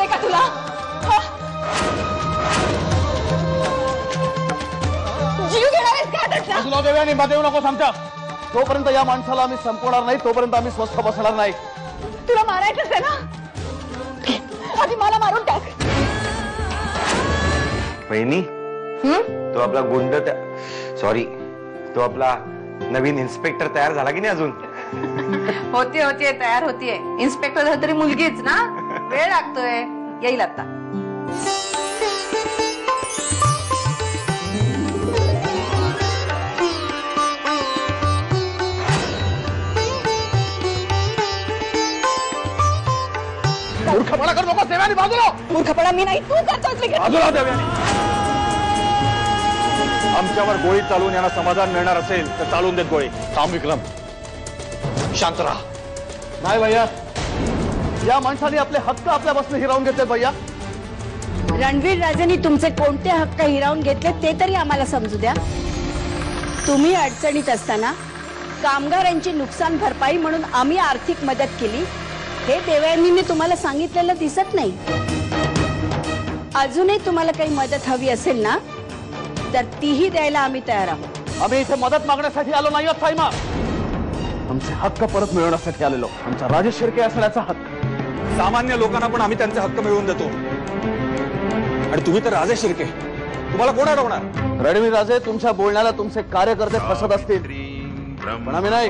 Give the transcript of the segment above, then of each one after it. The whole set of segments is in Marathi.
कळतंय का तुला? जीव घेणार आहेस का त्याचा? तुला देव्याने मध्ये येऊ नकोस आमच्या. तोपर्यंत या माणसाला आम्ही संपवणार नाही, तोपर्यंत आम्ही स्वस्थ बसणार नाही. तुला मारायचंच आहे ना? आधी मला मारून टाक. वहिनी, तो आपला गुंड सॉरी, तो आपला नवीन इन्स्पेक्टर तयार झाला की नाही अजून? होतीये तयार होतीये. इन्स्पेक्टर झाला तरी मुलगीच ना, वेळ लागतोय, येईल आता. मूर्खपणा करू नको देव्याने. बाजूला. मूर्खपणा मी नाही, तू करतोस. बाजूला देव्याने. आमच्यावर गोळी चालवून यांना समाधान मिळणार असेल तर चालून देत गोळी. थांब विक्रम, शांत राहा. नाही भैया, या माणसाने आपले हक्क आपल्या बसने हिरावून घेतले. भैया, रणवीर राजेंनी तुमचे कोणते हक्क हिरावून घेतले ते तरी आम्हाला समजू द्या. तुम्ही अडचणीत असताना कामगारांची नुकसान भरपाई म्हणून आम्ही आर्थिक मदत केली, हे देवयानीने तुम्हाला सांगितलेलं दिसत नाही. अजूनही तुम्हाला काही मदत हवी असेल ना, तर तीही द्यायला आम्ही तयार आहोत. आम्ही इथे मदत मागण्यासाठी आलो नाही आहोत साईमा. आमचे हक्क परत मिळवण्यासाठी आलेलो. आमचा राजेश शिर्के असण्याचा हक्क. सामान्य लोकांना पण आम्ही त्यांचे हक्क मिळवून देतो. आणि तुम्ही तर राजेश शिर्के, तुम्हाला कोण अडवणार? रणवीर राजे, तुमच्या बोलण्याला तुमचे कार्यकर्ते फसत असतील, पण आम्ही नाही.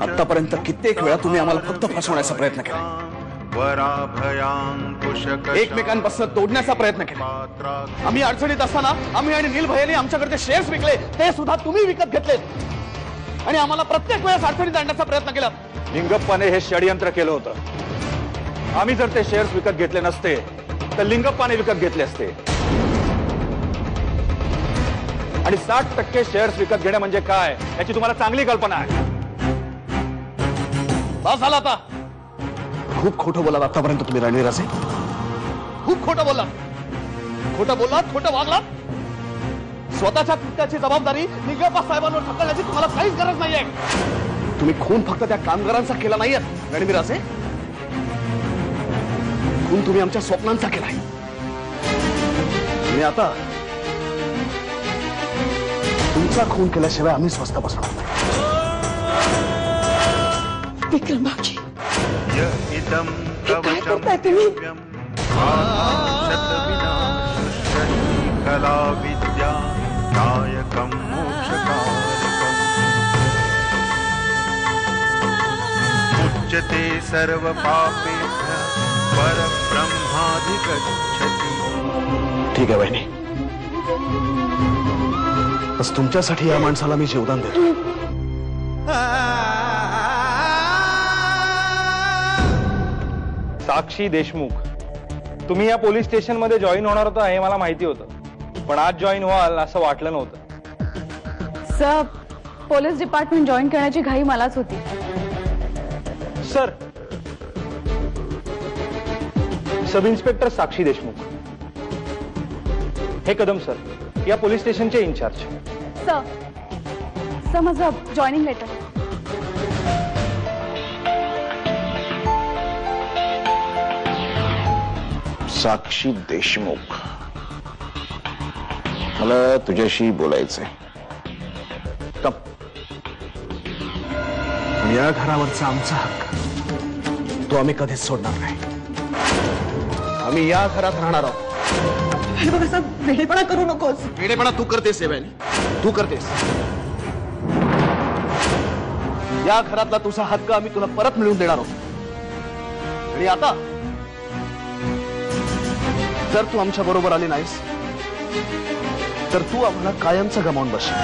आतापर्यंत कित्येक वेळा तुम्ही आम्हाला फक्त फसवण्याचा प्रयत्न केला, एकमेकांपासून तोडण्याचा प्रयत्न केला. आम्ही अडचणीत असताना आम्ही आणि नील भैयानी आमच्याकडे शेअर्स विकले, ते सुद्धा तुम्ही विकत घेतले आणि आम्हाला प्रत्येक वेळेस अडचणीत आणण्याचा प्रयत्न केला. लिंगप्पाने हे षडयंत्र केलं होतं. आम्ही जर ते शेअर्स विकत घेतले नसते तर लिंगप्पाने विकत घेतले असते. आणि 60% शेअर्स विकत घेणे म्हणजे काय याची तुम्हाला चांगली कल्पना आहे. बस झाला आता. खूप खोटं बोलात आतापर्यंत तुम्ही रणवीर राजे. खूप खोटं बोलला, खोटं बोललात, खोटं वागलात. स्वतःच्या कृत्याची जबाबदारी निगप्पा साहेबांवर ढकलण्याची तुम्हाला काहीच गरज नाहीये. तुम्ही खून फक्त त्या कामगारांचा केला नाहीये रणवीर राजे, खून तुम्ही आमच्या स्वप्नांचा केलाय. आणि आता तुमचा खून केल्याशिवाय आम्ही स्वस्थ बसणार नाही. विक्रम भाऊजी, काय करताय तुम्ही? कला विद्या नायकं मोक्षकारकम् मुच्यते सर्व पापेभ्यः परब्रह्माधिगच्छति. ठीक आहे बहिणी, बस तुमच्यासाठी या माणसाला मी जीवदान देतो. साक्षी देशमुख, तुम्ही या पोलीस स्टेशन मध्ये जॉईन होणार होता हे मला माहिती होतं, पण आज जॉईन व्हाल असं वाटलं नव्हतं. सर, पोलीस डिपार्टमेंट जॉईन करण्याची घाई मलाच होती. सर, सब इन्स्पेक्टर साक्षी देशमुख. हे कदम सर, या पोलीस स्टेशनचे इन्चार्ज. सर, माझं जॉईनिंग लेटर. साक्षी देशमुख, मला तुझ्याशी बोलायचंय. या घरावरचा आमचा हक्क तो आम्ही कधीच सोडणार नाही. आम्ही या घरात राहणार आहोत. वेडेपणा करू नकोस. वेडेपणा तू करतेस देवयानी, तू करतेस. या घरातला तुझा हक्क आम्ही तुला परत मिळवून देणार आहोत. आणि आता जर तू आमच्या बरोबर आली नाहीस तर तू आम्हाला कायमचं गमावून बसशील.